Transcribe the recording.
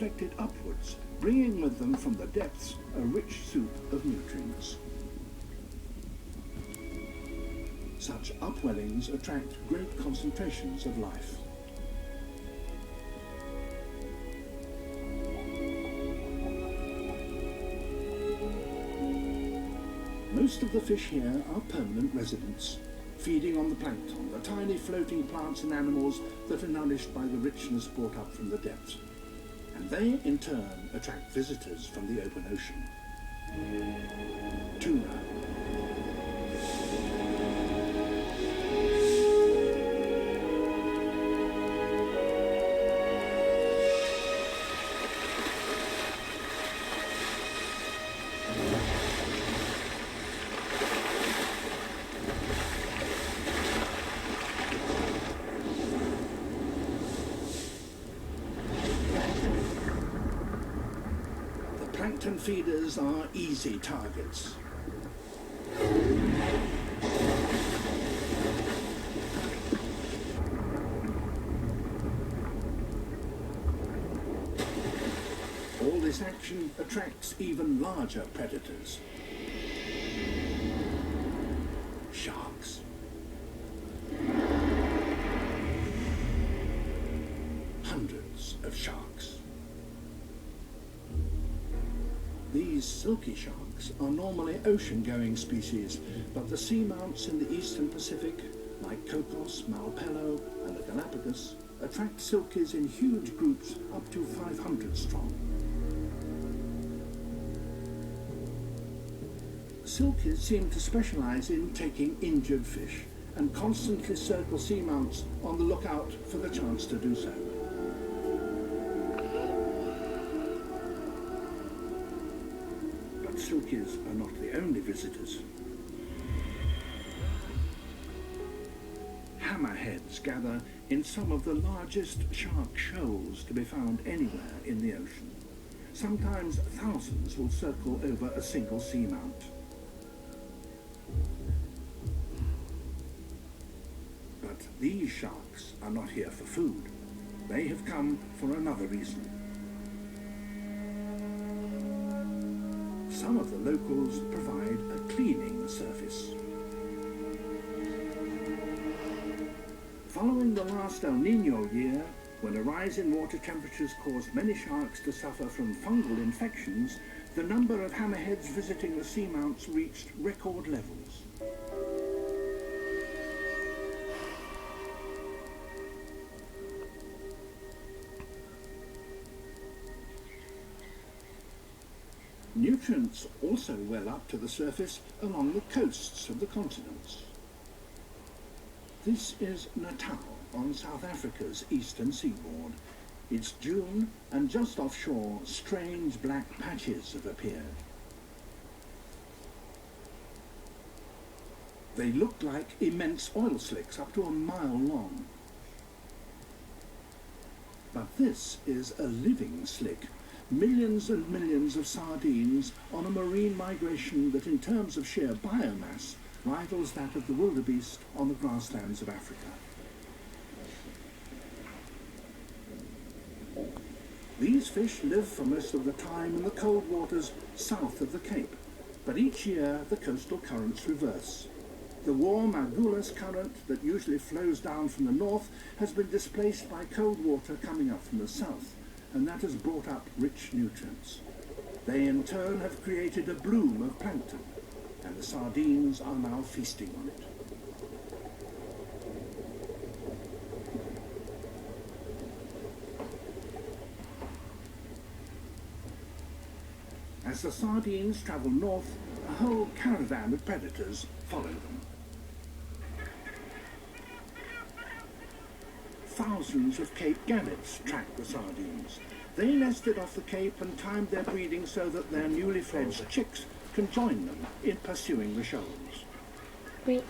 reflected upwards, bringing with them from the depths a rich soup of nutrients. Such upwellings attract great concentrations of life. Most of the fish here are permanent residents, feeding on the plankton, the tiny floating plants and animals that are nourished by the richness brought up from the depths. And they, in turn, attract visitors from the open ocean. Tuna. Plankton feeders are easy targets. All this action attracts even larger predators. Sharks. Hundreds of sharks. These silky sharks are normally ocean-going species, but the seamounts in the eastern Pacific, like Cocos, Malpelo and the Galapagos, attract silkies in huge groups up to 500 strong. Silkies seem to specialize in taking injured fish and constantly circle seamounts on the lookout for the chance to do so. Silkies are not the only visitors. Hammerheads gather in some of the largest shark shoals to be found anywhere in the ocean. Sometimes thousands will circle over a single seamount. But these sharks are not here for food. They have come for another reason. Some of the locals provide a cleaning service. Following the last El Niño year, when a rise in water temperatures caused many sharks to suffer from fungal infections, the number of hammerheads visiting the seamounts reached record levels. Nutrients also well up to the surface along the coasts of the continents. This is Natal on South Africa's eastern seaboard. It's June, and just offshore, strange black patches have appeared. They look like immense oil slicks up to a mile long. But this is a living slick. Millions and millions of sardines on a marine migration that in terms of sheer biomass rivals that of the wildebeest on the grasslands of Africa. These fish live for most of the time in the cold waters south of the Cape, but each year the coastal currents reverse. The warm Agulhas current that usually flows down from the north has been displaced by cold water coming up from the south, and that has brought up rich nutrients. They in turn have created a bloom of plankton, and the sardines are now feasting on it. As the sardines travel north, a whole caravan of predators follow them. Thousands of Cape gannets track the sardines. They nested off the Cape and timed their breeding so that their newly fledged chicks can join them in pursuing the shoals. Oui.